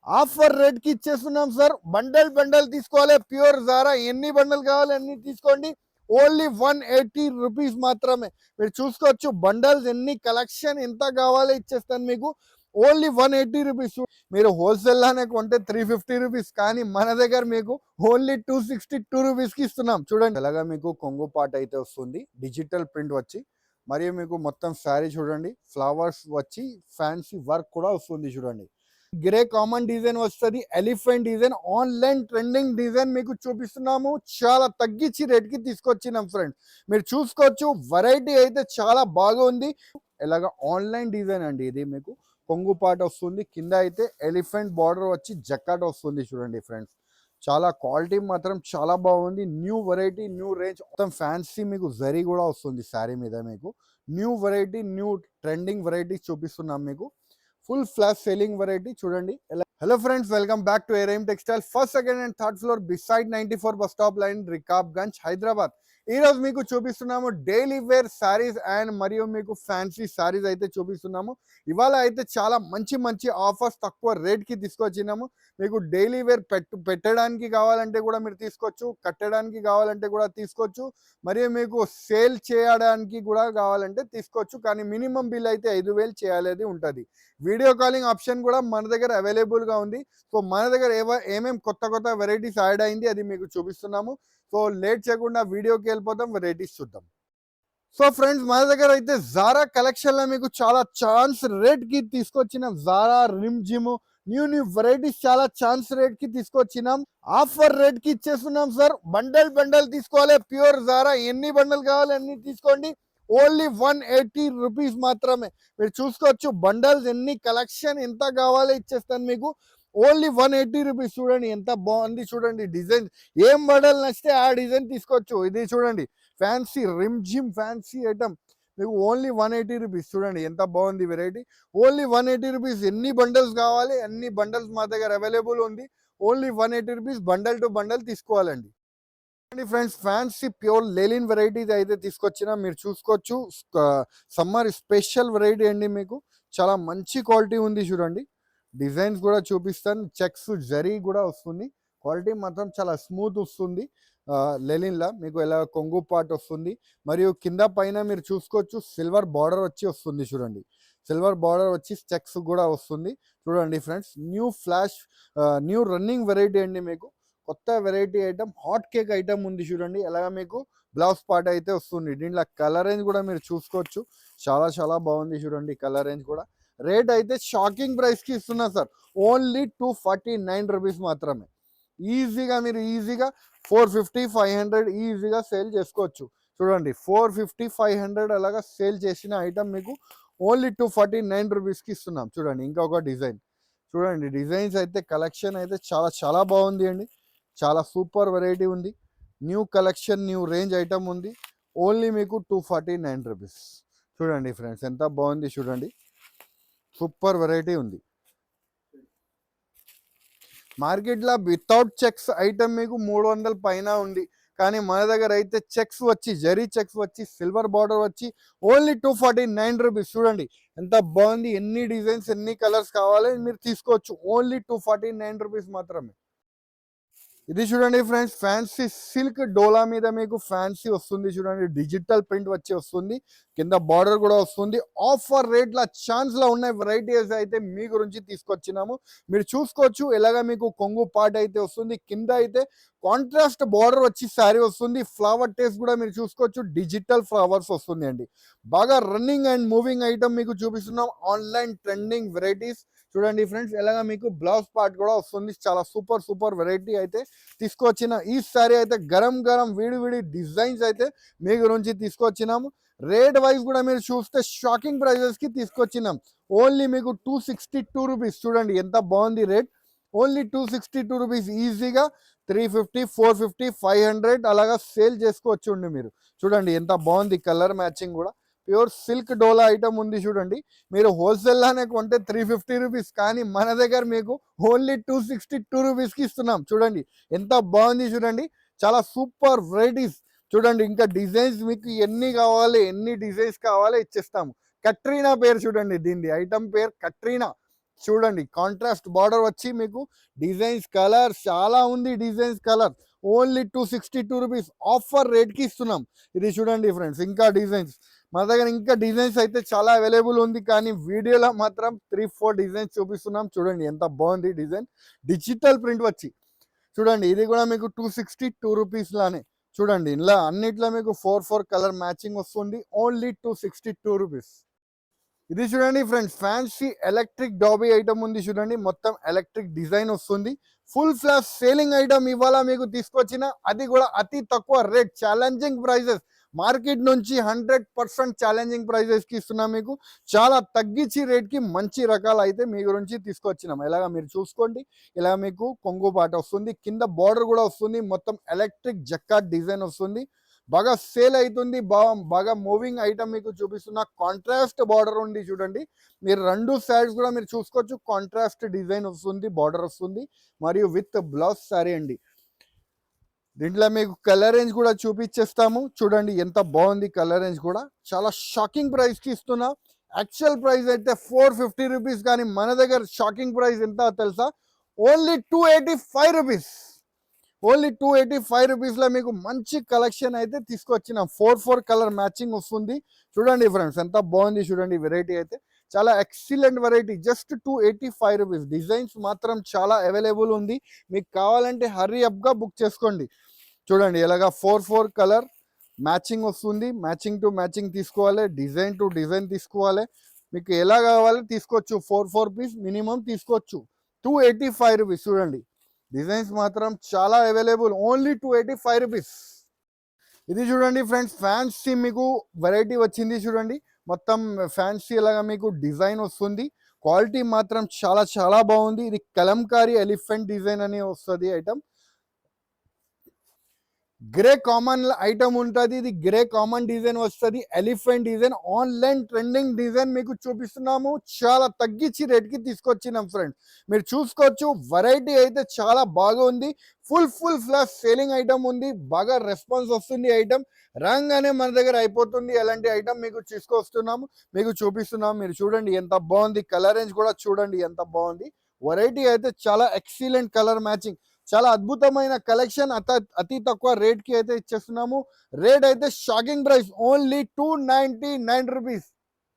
Offer rate కి ఇచ్చేస్తున్నాం sir. Bundle bundle తీసుకోవాలి. ప్యూర్ జారా ఎన్ని బండల్ కావాలి అన్ని తీసుకోండి. ఓన్లీ 180 రూపీస్ మాత్రమే. మీరు చూసుకోవచ్చు బండల్స్ ఎన్ని కలెక్షన్ ఎంత కావాలో ఇచ్చేస్తాను మీకు. Only 180 rupees. మీరు హోల్సేల్ లానే కొంటే 350 రూపీస్, కానీ మన దగ్గర మీకు ఓన్లీ 262 రూపీస్ కి ఇస్తున్నాం. చూడండి అలాగా మీకు కొంగు పాట అయితే వస్తుంది, డిజిటల్ ప్రింట్ వచ్చి, మరియు మీకు మొత్తం శారీ చూడండి ఫ్లవర్స్ వచ్చి ఫ్యాన్సీ వర్క్ కూడా వస్తుంది. చూడండి గ్రే కామన్ డిజైన్ వస్తుంది, elephant design online trending design మీకు చూపిస్తున్నాము. చాలా తగ్గించి రేట్ కి తీసుకొచ్చినాం ఫ్రెండ్స్. మీరు చూసుకోవచ్చు వెరైటీ అయితే చాలా బాగుంది. ఇలాగ ఆన్లైన్ డిజైన్ అండి ఇది. మీకు కొంగు పాట వస్తుంది, కింద అయితే ఎలిఫెంట్ బార్డర్ వచ్చి జక్కాట్ వస్తుంది. చూడండి ఫ్రెండ్స్, చాలా క్వాలిటీ మాత్రం చాలా బాగుంది. న్యూ వెరైటీ, న్యూ రేంజ్, మొత్తం ఫ్యాన్సీ మీకు జరీ కూడా వస్తుంది శారీ మీద. మీకు new variety, new trending varieties చూపిస్తున్నాం మీకు. ఫుల్ ఫ్లాష్ సెల్లింగ్ వెరైటీ చూడండి. Hello friends, welcome back to ఏరైమ్ textile. First, second and third floor beside 94 bus stop line, Rikabganj, Hyderabad. ఈ రోజు మీకు చూపిస్తున్నాము డైలీ వేర్ శారీస్ అండ్ మరియు మీకు ఫ్యాన్సీ శారీస్ అయితే చూపిస్తున్నాము. ఇవాళ అయితే చాలా మంచి మంచి ఆఫర్స్ తక్కువ రేట్ కి తీసుకొచ్చినాము. మీకు డైలీ వేర్ పెట్టడానికి కావాలంటే కూడా మీరు తీసుకోవచ్చు, కట్టడానికి కావాలంటే కూడా తీసుకోవచ్చు, మరియు మీకు సేల్ చేయడానికి కూడా కావాలంటే తీసుకోవచ్చు. కానీ మినిమం బిల్ అయితే 5,000 చేయాలి ఉంటుంది. వీడియో కాలింగ్ ఆప్షన్ కూడా మన దగ్గర అవైలబుల్గా ఉంది. సో మన దగ్గర ఏమేమి కొత్త కొత్త వెరైటీస్ యాడ్ అయింది అది మీకు చూపిస్తున్నాము. సో లేట్ చేయకుండా వీడియోకి వెళ్ళిపోతాం, వెరైటీస్ చూద్దాం. సో ఫ్రెండ్స్, మన దగ్గర అయితే జారా కలెక్షన్లో మీకు చాలా ఛాన్స్ రేట్కి తీసుకొచ్చిన Zara rim gym new new varieties చాలా ఛాన్స్ రేట్కి తీసుకొచ్చినాం. ఆఫర్ రేట్కి ఇచ్చేస్తున్నాం సార్. బండల్ బండల్ తీసుకోవాలి. ప్యూర్ జారా ఎన్ని బండల్ కావాలి అన్ని తీసుకోండి. ఓన్లీ 180 రూపీస్ మాత్రమే. మీరు చూసుకోవచ్చు బండల్స్ ఎన్ని కలెక్షన్ ఎంత కావాలో ఇచ్చేస్తాను మీకు. Only 180 rupees. చూడండి ఎంత బాగుంది. చూడండి డిజైన్, ఏం బండల్ నచ్చితే ఆ డిజైన్ తీసుకోవచ్చు. ఇది చూడండి ఫ్యాన్సీ రిమ్ జిమ్ ఫ్యాన్సీ ఐటమ్ మీకు ఓన్లీ 180 రూపీస్. చూడండి ఎంత బాగుంది వెరైటీ. Only 180 rupees. ఎన్ని బండల్స్ కావాలి అన్ని బండల్స్ మా దగ్గర అవైలబుల్ ఉంది. Only 180 rupees. Bundle to bundle తీసుకోవాలండి. Friends, fancy pure linen varieties అయితే తీసుకొచ్చిన మీరు చూసుకోవచ్చు. సమ్మర్ స్పెషల్ వెరైటీ అండి. మీకు చాలా మంచి క్వాలిటీ ఉంది. చూడండి డిజైన్స్ కూడా చూపిస్తాను. చెక్స్ జరీ కూడా వస్తుంది. క్వాలిటీ మాత్రం చాలా స్మూత్ వస్తుంది. లెలిన్లా మీకు ఎలా కొంగు పార్ట్ వస్తుంది, మరియు కింద పైన మీరు చూసుకోవచ్చు సిల్వర్ బార్డర్ వచ్చి వస్తుంది. చూడండి సిల్వర్ బార్డర్ వచ్చి చెక్స్ కూడా వస్తుంది. చూడండి friends, new flash new running variety అండి. మీకు కొత్త variety item, hot cake item ఉంది. చూడండి ఎలాగ మీకు బ్లౌజ్ పార్ట్ అయితే వస్తుంది. దీంట్లో కలర్ రేంజ్ కూడా మీరు చూసుకోవచ్చు. చాలా చాలా బాగుంది. చూడండి కలర్ రేంజ్ కూడా. రేట్ అయితే షాకింగ్ ప్రైస్కి ఇస్తున్నా సార్. ఓన్లీ 249 రూపీస్ మాత్రమే. ఈజీగా మీరు 450, 500 ఈజీగా సేల్ చేసుకోవచ్చు. చూడండి 450, 500 అలాగా సేల్ చేసిన ఐటమ్ మీకు ఓన్లీ 249 రూపీస్కి ఇస్తున్నాం. చూడండి ఇంకొక డిజైన్. చూడండి డిజైన్స్ అయితే కలెక్షన్ అయితే చాలా చాలా బాగుంది అండి. చాలా సూపర్ వెరైటీ ఉంది. New collection, new range item ఉంది. ఓన్లీ మీకు 249 రూపీస్. చూడండి ఫ్రెండ్స్ ఎంత బాగుంది. చూడండి సూపర్ వెరైటీ ఉంది. మార్కెట్లో వితౌట్ చెక్స్ ఐటమ్ మీకు 300 పైన ఉంది. కానీ మన దగ్గర అయితే చెక్స్ వచ్చి, జరీ చెక్స్ వచ్చి, సిల్వర్ బార్డర్ వచ్చి ఓన్లీ 249 రూపీస్. చూడండి ఎంత బాగుంది. ఎన్ని డిజైన్స్, ఎన్ని కలర్స్ కావాలి మీరు తీసుకోవచ్చు. ఓన్లీ 249 రూపీస్ మాత్రమే. ఇది చూడండి ఫ్రెండ్స్, ఫ్యాన్సీ సిల్క్ డోలా మీద మీకు ఫ్యాన్సీ వస్తుంది. చూడండి డిజిటల్ ప్రింట్ వచ్చి వస్తుంది. కింద బార్డర్ కూడా వస్తుంది. ఆఫర్ రేట్ల ఛాన్స్లో ఉన్న వెరైటీస్ అయితే మీ గురించి తీసుకొచ్చినాము. మీరు చూసుకోవచ్చు ఎలాగ మీకు కొంగు పార్ట్ అయితే వస్తుంది. కింద అయితే కాంట్రాస్ట్ బార్డర్ వచ్చి శారీ వస్తుంది. ఫ్లవర్ టేస్ట్ కూడా మీరు చూసుకోవచ్చు. డిజిటల్ ఫ్లవర్స్ వస్తుంది అండి. బాగా రన్నింగ్ అండ్ మూవింగ్ ఐటమ్ మీకు చూపిస్తున్నాం. Online trending varieties. చూడండి ఫ్రెండ్స్ ఎలాగ మీకు బ్లౌజ్ పార్ట్ కూడా వస్తుంది. చాలా సూపర్ సూపర్ వెరైటీ అయితే తీసుకొచ్చిన ఈ సారీ అయితే గరం గరం వీడి వీడి డిజైన్స్ అయితే మీ గురించి తీసుకొచ్చినాము. రేట్ వైజ్ కూడా మీరు చూస్తే షాకింగ్ ప్రైజెస్కి తీసుకొచ్చినాం. ఓన్లీ మీకు 262 రూపీస్. చూడండి ఎంత బాగుంది రేట్. Only 262 rupees. ఈజీగా 350, 450, 500 అలాగా సేల్ చేసుకోవచ్చు మీరు. చూడండి ఎంత బాగుంది. కలర్ మ్యాచింగ్ కూడా ప్యూర్ సిల్క్ డోలా ఐటమ్ ఉంది. చూడండి మీరు హోల్సేల్లోనే కొంటే 350 రూపీస్, కానీ మన దగ్గర మీకు ఓన్లీ 262 రూపీస్కి ఇస్తున్నాం. చూడండి ఎంత బాగుంది. చూడండి చాలా సూపర్ వెరైటీస్. చూడండి ఇంకా డిజైన్స్ మీకు ఎన్ని కావాలి, ఎన్ని డిజైన్స్ కావాలో ఇచ్చేస్తాము. కట్రీనా పేరు చూడండి, దీనిది ఐటమ్ పేరు కట్రీనా. చూడండి కాంట్రాస్ట్ బార్డర్ వచ్చి మీకు డిజైన్స్ కలర్ చాలా ఉంది, designs colour only 262 rupees offer రేట్కి ఇస్తున్నాం. ఇది చూడండి ఫ్రెండ్స్, ఇంకా డిజైన్స్ మన దగ్గర ఇంకా డిజైన్స్ అయితే చాలా అవైలబుల్ ఉంది, కానీ వీడియోలో మాత్రం 3-4 డిజైన్స్ చూపిస్తున్నాం. చూడండి ఎంత బాగుంది డిజైన్, డిజిటల్ ప్రింట్ వచ్చి చూడండి. ఇది కూడా మీకు 262 రూపీస్ లానే చూడండి. ఇలా అన్నిట్లో మీకు 4 కలర్ మ్యాచింగ్ వస్తుంది, ఓన్లీ 262 రూపీస్. ఇది చూడండి friends, fancy electric dobby item ఉంది చూడండి, మొత్తం ఎలక్ట్రిక్ డిజైన్ వస్తుంది. ఫుల్ ఫ్లాష్ సేలింగ్ ఐటమ్ ఇవాళ మీకు తీసుకొచ్చిన, అది కూడా అతి తక్కువ రేట్, ఛాలెంజింగ్ ప్రైజెస్. మార్కెట్ నుంచి 100% ఛాలెంజింగ్ ప్రైజెస్కి ఇస్తున్నాం. మీకు చాలా తగ్గించి రేట్కి మంచి రకాలు అయితే మీ గురించి తీసుకొచ్చినాం. ఇలాగ మీరు చూసుకోండి, ఇలా మీకు కొంగు పాట వస్తుంది, కింద బార్డర్ కూడా వస్తుంది, మొత్తం ఎలక్ట్రిక్ జక్కాట్ డిజైన్ వస్తుంది. బాగా సేల్ అవుతుంది, బాగా మూవింగ్ ఐటమ్ మీకు చూపిస్తున్న. కాంట్రాస్ట్ బార్డర్ ఉంది చూడండి, మీరు 2 సైడ్స్ కూడా మీరు చూసుకోవచ్చు. కాంట్రాస్ట్ డిజైన్ వస్తుంది, బార్డర్ వస్తుంది, మరియు విత్ బ్లౌజ్ సారీ అండి. దీంట్లో మీకు కలర్ రేంజ్ కూడా చూపించేస్తాము. చూడండి ఎంత బాగుంది కలర్ రేంజ్ కూడా, చాలా షాకింగ్ ప్రైస్కి ఇస్తున్నా. యాక్చువల్ ప్రైస్ అయితే 450 రూపీస్, కానీ మన దగ్గర షాకింగ్ ప్రైస్ ఎంత తెలుసా, ఓన్లీ 285 రూపీస్. ఓన్లీ 285 రూపీస్లో మీకు మంచి కలెక్షన్ అయితే తీసుకొచ్చినాం. 4 కలర్ మ్యాచింగ్ వస్తుంది. చూడండి ఫ్రెండ్స్ ఎంత బాగుంది చూడండి, వెరైటీ అయితే చాలా excellent variety. Just 285 rupees. Designs మాత్రం చాలా అవైలబుల్ ఉంది, మీకు కావాలంటే హర్రీ అప్గా బుక్ చేసుకోండి. చూడండి ఇలాగా 4 కలర్ మ్యాచింగ్ వస్తుంది, మ్యాచింగ్ టు మ్యాచింగ్ తీసుకోవాలి, డిజైన్ టు డిజైన్ తీసుకోవాలి. మీకు ఎలా కావాలి తీసుకోవచ్చు, 4 పీస్ మినిమం తీసుకోవచ్చు. 285 రూపీస్. చూడండి డిజైన్స్ మాత్రం చాలా అవైలబుల్, ఓన్లీ 285 రూపీస్. ఇది చూడండి ఫ్రెండ్స్, ఫ్యాన్సీ మీకు వెరైటీ వచ్చింది చూడండి, మొత్తం ఫ్యాన్సీ లాగా మీకు డిజైన్ వస్తుంది. క్వాలిటీ మాత్రం చాలా చాలా బాగుంది. ఇది కలంకారీ ఎలిఫెంట్ డిజైన్ అని వస్తుంది ఐటమ్. గ్రే కామన్ ఐటమ్ ఉంటుంది, ఇది గ్రే కామన్ డిజైన్ వస్తుంది, elephant design. Online trending design మీకు చూపిస్తున్నాము, చాలా తగ్గించి రేట్కి తీసుకొచ్చినాం ఫ్రెండ్స్. మీరు చూసుకోవచ్చు, వెరైటీ అయితే చాలా బాగా ఉంది. ఫుల్ ఫ్లాష్ సేలింగ్ ఐటమ్ ఉంది, బాగా రెస్పాన్స్ వస్తుంది ఐటమ్. రాగానే మన దగ్గర అయిపోతుంది. అలాంటి ఐటమ్ మీకు తీసుకొస్తున్నాము, మీకు చూపిస్తున్నాము. మీరు చూడండి ఎంత బాగుంది, కలర్ రేంజ్ కూడా చూడండి ఎంత బాగుంది. వెరైటీ అయితే చాలా ఎక్సలెంట్ కలర్ మ్యాచింగ్, చాలా అద్భుతమైన కలెక్షన్. అతి తక్కువ రేట్కి అయితే ఇచ్చేస్తున్నాము. రేట్ అయితే shocking price, only 299 rupees.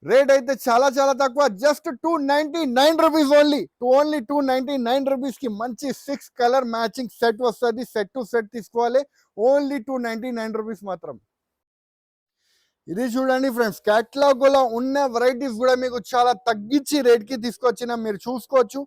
Rate అయితే చాలా చాలా తక్కువ, జస్ట్ 299 రూపీస్ ఓన్లీ. 299 రూపీస్కి మంచి 6 కలర్ మ్యాచింగ్ సెట్ వస్తుంది. సెట్ టు సెట్ తీసుకోవాలి, ఓన్లీ 299 రూపీస్ మాత్రం. ఇది చూడండి ఫ్రెండ్స్, క్యాటలాగ్ లో ఉన్న వెరైటీస్ కూడా మీకు చాలా తగ్గించి రేట్కి తీసుకొచ్చిన. మీరు చూసుకోవచ్చు,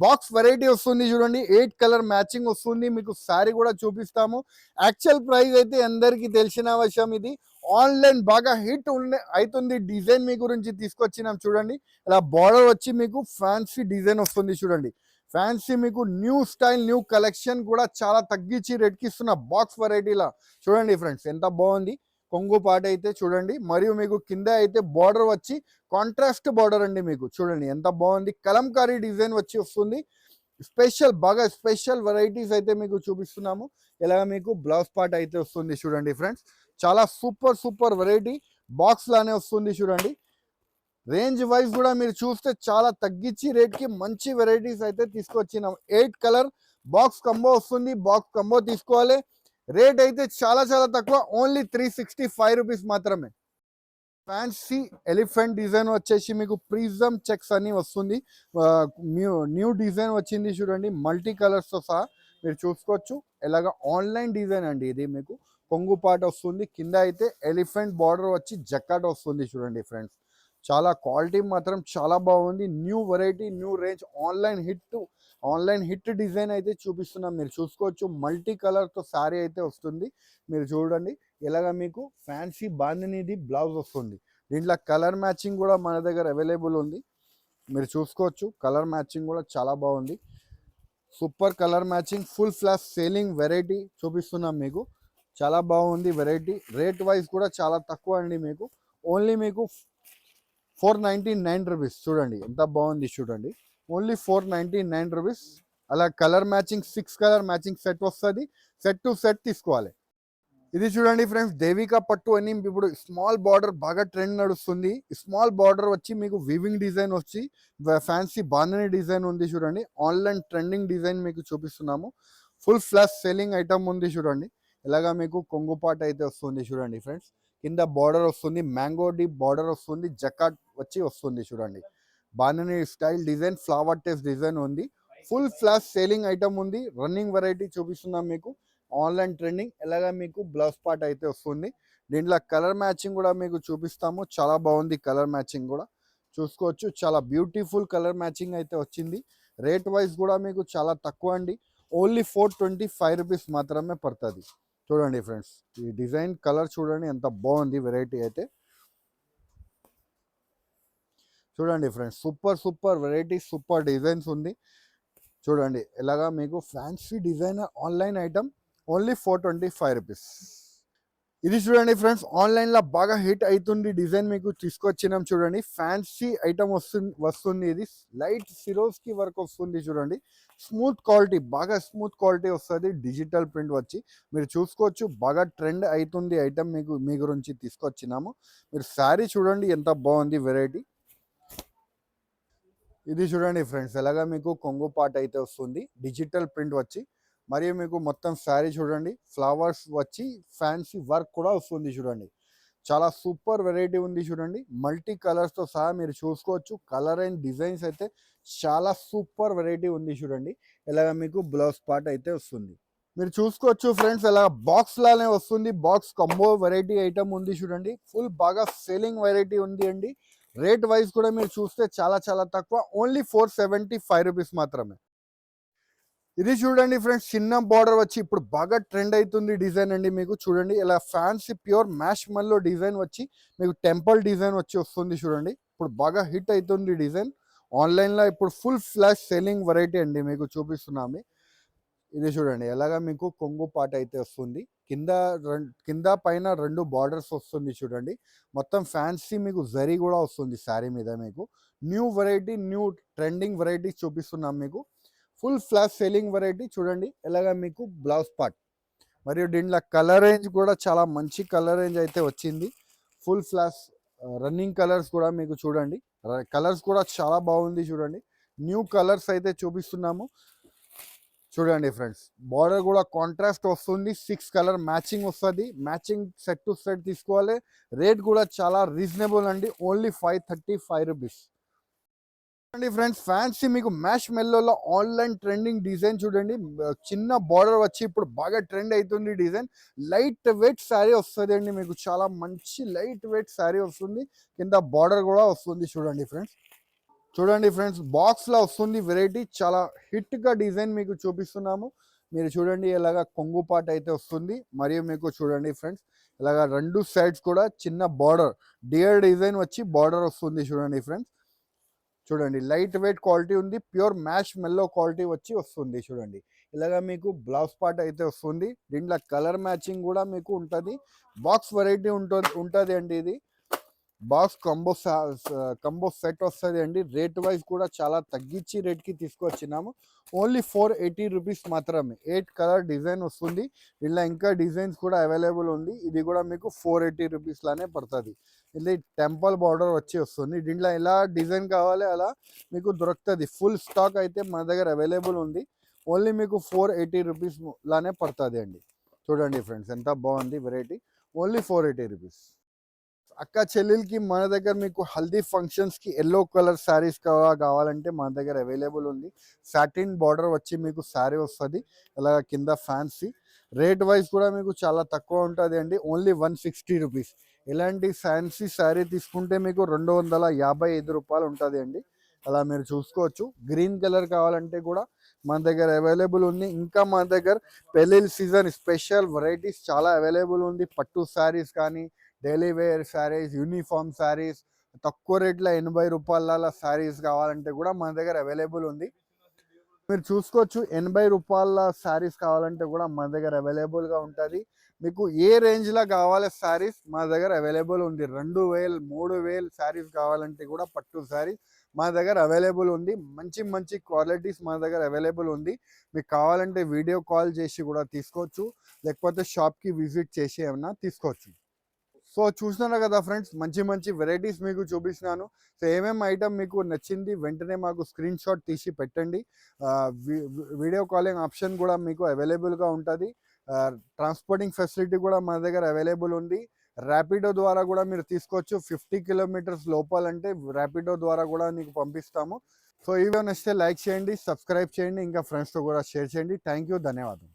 బాక్స్ వెరైటీ వస్తుంది చూడండి, 8 కలర్ మ్యాచింగ్ వస్తుంది. మీకు శారీ కూడా చూపిస్తాము. యాక్చువల్ ప్రైస్ అయితే అందరికీ తెలిసిన విషయం, ఇది ఆన్లైన్ బాగా హిట్ అవుతుంది డిజైన్ మీ గురించి తీసుకొచ్చినాం. చూడండి ఇలా బార్డర్ వచ్చి మీకు ఫ్యాన్సీ డిజైన్ వస్తుంది చూడండి. ఫ్యాన్సీ మీకు న్యూ స్టైల్ న్యూ కలెక్షన్ కూడా చాలా తగ్గించి రేట్కి ఇస్తున్న బాక్స్ వెరైటీలా. చూడండి ఫ్రెండ్స్ ఎంత బాగుంది. కొంగు పాట అయితే చూడండి, మరియు మీకు కింద అయితే బార్డర్ వచ్చి కాంట్రాస్ట్ బార్డర్ అండి. మీకు చూడండి ఎంత బాగుంది, కలంకారీ డిజైన్ వచ్చి వస్తుంది. బాగా స్పెషల్ వెరైటీస్ అయితే మీకు చూపిస్తున్నాము. ఇలాగ మీకు బ్లౌజ్ పార్ట్ అయితే వస్తుంది చూడండి ఫ్రెండ్స్, చాలా సూపర్ వెరైటీ. బాక్స్ లానే వస్తుంది చూడండి. రేంజ్ వైజ్ కూడా మీరు చూస్తే చాలా తగ్గించి రేట్కి మంచి వెరైటీస్ అయితే తీసుకొచ్చినాం. 8 కలర్ బాక్స్ కంబో వస్తుంది, బాక్స్ కంబో తీసుకోవాలి. రేట్ అయితే చాలా చాలా తక్కువ, ఓన్లీ 365 రూపీస్ మాత్రమే. ఫ్యాన్సీ ఎలిఫెంట్ డిజైన్ వచ్చేసి మీకు ప్రిజం చెక్స్ అని వస్తుంది. న్యూ డిజైన్ వచ్చింది చూడండి, మల్టీ కలర్స్తో సహా మీరు చూసుకోవచ్చు. ఇలాగ ఆన్లైన్ డిజైన్ అండి. ఇది మీకు కొంగు పాట వస్తుంది, కింద అయితే ఎలిఫెంట్ బార్డర్ వచ్చి జక్కాట్ వస్తుంది చూడండి ఫ్రెండ్స్. చాలా క్వాలిటీ మాత్రం చాలా బాగుంది. New variety, new range, online hit design అయితే చూపిస్తున్నాం. మీరు చూసుకోవచ్చు, మల్టీ కలర్తో శారీ అయితే వస్తుంది. మీరు చూడండి ఇలాగ మీకు ఫ్యాన్సీ బాందినీది బ్లౌజ్ వస్తుంది. దీంట్లో కలర్ మ్యాచింగ్ కూడా మన దగ్గర అవైలబుల్ ఉంది. మీరు చూసుకోవచ్చు, కలర్ మ్యాచింగ్ కూడా చాలా బాగుంది. Super colour matching, full flash selling variety చూపిస్తున్నాం మీకు. చాలా బాగుంది వెరైటీ. రేట్ వైజ్ కూడా చాలా తక్కువ అండి. మీకు ఓన్లీ మీకు 499 రూపీస్. చూడండి ఎంత బాగుంది చూడండి, ఓన్లీ 499 రూపీస్. అలా colour matching 6 colour matching set వస్తుంది. సెట్ టు సెట్ తీసుకోవాలి. ఇది చూడండి ఫ్రెండ్స్, దేవికా పట్టు అని ఇప్పుడు స్మాల్ బార్డర్ బాగా ట్రెండ్ నడుస్తుంది. స్మాల్ బార్డర్ వచ్చి మీకు వివింగ్ డిజైన్ వచ్చి ఫ్యాన్సీ బాందని డిజైన్ ఉంది చూడండి. ఆన్లైన్ ట్రెండింగ్ డిజైన్ మీకు చూపిస్తున్నాము. ఫుల్ ఫ్లాష్ సెల్లింగ్ ఐటమ్ ఉంది చూడండి. ఇలాగా మీకు కొంగు పాట అయితే వస్తుంది చూడండి ఫ్రెండ్స్. కింద బార్డర్ వస్తుంది, మ్యాంగో డీప్ బార్డర్ వస్తుంది, జకాట్ వచ్చి వస్తుంది చూడండి. Bandhani style design, flower test design ఉంది. ఫుల్ ఫ్లాష్ సేలింగ్ ఐటమ్ ఉంది. రన్నింగ్ వెరైటీ చూపిస్తున్నాం మీకు. Online trending. ఎలాగా మీకు బ్లౌజ్ పార్ట్ అయితే వస్తుంది. దీంట్లో కలర్ మ్యాచింగ్ కూడా మీకు చూపిస్తాము. చాలా బాగుంది కలర్ మ్యాచింగ్ కూడా చూసుకోవచ్చు. చాలా బ్యూటిఫుల్ కలర్ మ్యాచింగ్ అయితే వచ్చింది. రేట్ వైజ్ కూడా మీకు చాలా తక్కువ అండి. ఓన్లీ 425 రూపీస్ మాత్రమే పడుతుంది. చూడండి ఫ్రెండ్స్, ఈ డిజైన్ కలర్ చూడండి ఎంత బాగుంది వెరైటీ అయితే. చూడండి friends, super super variety, super designs ఉంది చూడండి. ఎలాగా మీకు fancy designer online item only 425 rupees. ఇది చూడండి ఫ్రెండ్స్, ఆన్లైన్లో బాగా హిట్ అవుతుంది డిజైన్ మీకు తీసుకొచ్చినాం చూడండి. ఫ్యాన్సీ ఐటమ్ వస్తుంది. ఇది లైట్ సిరోస్కి వర్క్ వస్తుంది చూడండి. స్మూత్ క్వాలిటీ, బాగా స్మూత్ క్వాలిటీ వస్తుంది. డిజిటల్ ప్రింట్ వచ్చి మీరు చూసుకోవచ్చు. బాగా ట్రెండ్ అవుతుంది ఐటమ్ మీకు మీ గురించి తీసుకొచ్చినాము. మీరు శారీ చూడండి ఎంత బాగుంది వెరైటీ. ఇది చూడండి ఫ్రెండ్స్, ఎలాగా మీకు కొంగు పాట అయితే వస్తుంది. డిజిటల్ ప్రింట్ వచ్చి మరియు మీకు మొత్తం శారీ చూడండి. ఫ్లవర్స్ వచ్చి ఫ్యాన్సీ వర్క్ కూడా వస్తుంది చూడండి. చాలా సూపర్ వెరైటీ ఉంది చూడండి. మల్టీ కలర్స్తో సహా మీరు చూసుకోవచ్చు. కలర్ అండ్ డిజైన్స్ అయితే చాలా సూపర్ వెరైటీ ఉంది చూడండి. ఇలాగ మీకు బ్లౌజ్ పార్ట్ అయితే వస్తుంది. మీరు చూసుకోవచ్చు ఫ్రెండ్స్, ఇలా బాక్స్ లానే వస్తుంది. బాక్స్ కంబో వెరైటీ ఐటమ్ ఉంది చూడండి. ఫుల్ బాగా సేలింగ్ వెరైటీ ఉంది అండి. రేట్ వైజ్ కూడా మీరు చూస్తే చాలా చాలా తక్కువ. ఓన్లీ 475 రూపీస్ మాత్రమే. ఇది చూడండి ఫ్రెండ్స్, చిన్న బార్డర్ వచ్చి ఇప్పుడు బాగా ట్రెండ్ అవుతుంది డిజైన్ అండి. మీకు చూడండి ఇలా ఫ్యాన్సీ ప్యూర్ మ్యాష్ మల్లో డిజైన్ వచ్చి మీకు టెంపుల్ డిజైన్ వచ్చి వస్తుంది చూడండి. ఇప్పుడు బాగా హిట్ అవుతుంది డిజైన్. ఆన్లైన్లో ఇప్పుడు ఫుల్ ఫ్లాష్ సెల్లింగ్ వెరైటీ అండి మీకు చూపిస్తున్నాము. ఇది చూడండి ఎలాగా మీకు కొంగు పాట అయితే వస్తుంది. కింద పైన 2 బార్డర్స్ వస్తుంది చూడండి. మొత్తం ఫ్యాన్సీ మీకు జరీ కూడా వస్తుంది శారీ మీద. మీకు new variety, new trending varieties చూపిస్తున్నాం మీకు. ఫుల్ ఫ్లాష్ సెల్లింగ్ వెరైటీ చూడండి. ఎలాగా మీకు బ్లౌజ్ పార్ట్ మరియు దీంట్లో కలర్ రేంజ్ కూడా చాలా మంచి కలర్ రేంజ్ అయితే వచ్చింది. ఫుల్ ఫ్లాష్ రన్నింగ్ కలర్స్ కూడా మీకు చూడండి. కలర్స్ కూడా చాలా బాగుంది చూడండి. న్యూ కలర్స్ అయితే చూపిస్తున్నాము చూడండి ఫ్రెండ్స్. బార్డర్ కూడా కాంట్రాస్ట్ వస్తుంది. 6 కలర్ మ్యాచింగ్ వస్తుంది. మ్యాచింగ్ సెట్ టు సెట్ తీసుకోవాలి. రేట్ కూడా చాలా రీజనబుల్ అండి. ఓన్లీ 535 రూపీస్ అండి ఫ్రెండ్స్. ఫ్యాన్సీ మీకు మ్యాష్ మెల్లోలో ఆన్లైన్ ట్రెండింగ్ డిజైన్ చూడండి. చిన్న బార్డర్ వచ్చి ఇప్పుడు బాగా ట్రెండ్ అవుతుంది డిజైన్. లైట్ వెయిట్ శారీ వస్తుంది అండి మీకు. చాలా మంచి లైట్ వెయిట్ శారీ వస్తుంది. కింద బార్డర్ కూడా వస్తుంది చూడండి ఫ్రెండ్స్. చూడండి ఫ్రెండ్స్, బాక్స్లో వస్తుంది వెరైటీ. చాలా హిట్గా డిజైన్ మీకు చూపిస్తున్నాము. మీరు చూడండి ఇలాగా కొంగు పాట అయితే వస్తుంది. మరియు మీకు చూడండి ఫ్రెండ్స్, ఇలాగా 2 సైడ్స్ కూడా చిన్న బార్డర్ డియర్ డిజైన్ వచ్చి బార్డర్ వస్తుంది చూడండి ఫ్రెండ్స్. చూడండి లైట్ వెయిట్ క్వాలిటీ ఉంది. ప్యూర్ మ్యాష్ మెల్లో క్వాలిటీ వచ్చి వస్తుంది చూడండి. ఇలాగా మీకు బ్లౌజ్ పార్ట్ అయితే వస్తుంది. దీంట్లో కలర్ మ్యాచింగ్ కూడా మీకు ఉంటుంది. బాక్స్ వెరైటీ ఉంటుంది అండి. ఇది బాక్స్ కంబో సెట్ వస్తుంది అండి. రేట్ వైజ్ కూడా చాలా తగ్గించి రేట్కి తీసుకొచ్చినాము. ఓన్లీ 480 రూపీస్ మాత్రమే. 8 కలర్ డిజైన్ వస్తుంది. ఇలా ఇంకా డిజైన్స్ కూడా అవైలబుల్ ఉంది. ఇది కూడా మీకు 480 రూపీస్ లానే పడుతుంది. ఇది టెంపుల్ బార్డర్ వచ్చి వస్తుంది. దీంట్లో ఎలా డిజైన్ కావాలి అలా మీకు దొరుకుతుంది. ఫుల్ స్టాక్ అయితే మన దగ్గర అవైలబుల్ ఉంది. ఓన్లీ మీకు 480 రూపీస్ లానే పడుతుంది అండి. చూడండి ఫ్రెండ్స్ ఎంత బాగుంది వెరైటీ. Only 480 rupees. అక్క చెల్లెలకి మన దగ్గర మీకు హల్దీ ఫంక్షన్స్కి ఎల్లో కలర్ శారీస్ కావాలంటే మన దగ్గర అవైలబుల్ ఉంది. సాటిన్ బార్డర్ వచ్చి మీకు శారీ వస్తుంది. ఇలా కింద ఫ్యాన్సీ. రేట్ వైజ్ కూడా మీకు చాలా తక్కువ ఉంటుంది అండి. Only 160 rupees. ఇలాంటి ఫ్యాన్సీ శారీ తీసుకుంటే మీకు 255 రూపాయలు ఉంటుంది అండి. అలా మీరు చూసుకోవచ్చు. గ్రీన్ కలర్ కావాలంటే కూడా మన దగ్గర అవైలబుల్ ఉంది. ఇంకా మన దగ్గర పెళ్ళిళ్ళ సీజన్ స్పెషల్ వెరైటీస్ చాలా అవైలబుల్ ఉంది. పట్టు శారీస్ కానీ, daily wear saris, uniform saris, తక్కువ రేట్లో 80 రూపాయల శారీస్ కావాలంటే కూడా మన దగ్గర అవైలబుల్ ఉంది. మీరు చూసుకోవచ్చు. 80 రూపాయల శారీస్ కావాలంటే కూడా మన దగ్గర అవైలబుల్గా ఉంటుంది. మీకు ఏ రేంజ్లో కావాలి శారీస్ మన దగ్గర అవైలబుల్ ఉంది. 2000, 3000 శారీస్ కావాలంటే కూడా పట్టు శారీస్ మా దగ్గర అవైలబుల్ ఉంది. మంచి మంచి క్వాలిటీస్ మా దగ్గర అవైలబుల్ ఉంది. మీకు కావాలంటే వీడియో కాల్ చేసి కూడా తీసుకోవచ్చు, లేకపోతే షాప్కి విజిట్ చేసి ఏమన్నా తీసుకోవచ్చు. సో చూస్తున్నారు కదా ఫ్రెండ్స్, మంచి మంచి వెరైటీస్ మీకు చూపిస్తున్నాను. సో ఏమేమి ఐటమ్ మీకు నచ్చింది వెంటనే మాకు స్క్రీన్ షాట్ తీసి పెట్టండి. వీడియో కాలింగ్ ఆప్షన్ కూడా మీకు అవైలబుల్గా ఉంటుంది. ట్రాన్స్పోర్టింగ్ ఫెసిలిటీ కూడా మా దగ్గర అవైలబుల్ ఉంది. ర్యాపిడో ద్వారా కూడా మీరు తీసుకోవచ్చు. 50 కిలోమీటర్స్ లోపలంటే ర్యాపిడో ద్వారా కూడా మీకు పంపిస్తాము. సో ఈ వీడియో నచ్చితే లైక్ చేయండి, సబ్స్క్రైబ్ చేయండి, ఇంకా ఫ్రెండ్స్తో కూడా షేర్ చేయండి. థ్యాంక్ యూ, ధన్యవాదాలు.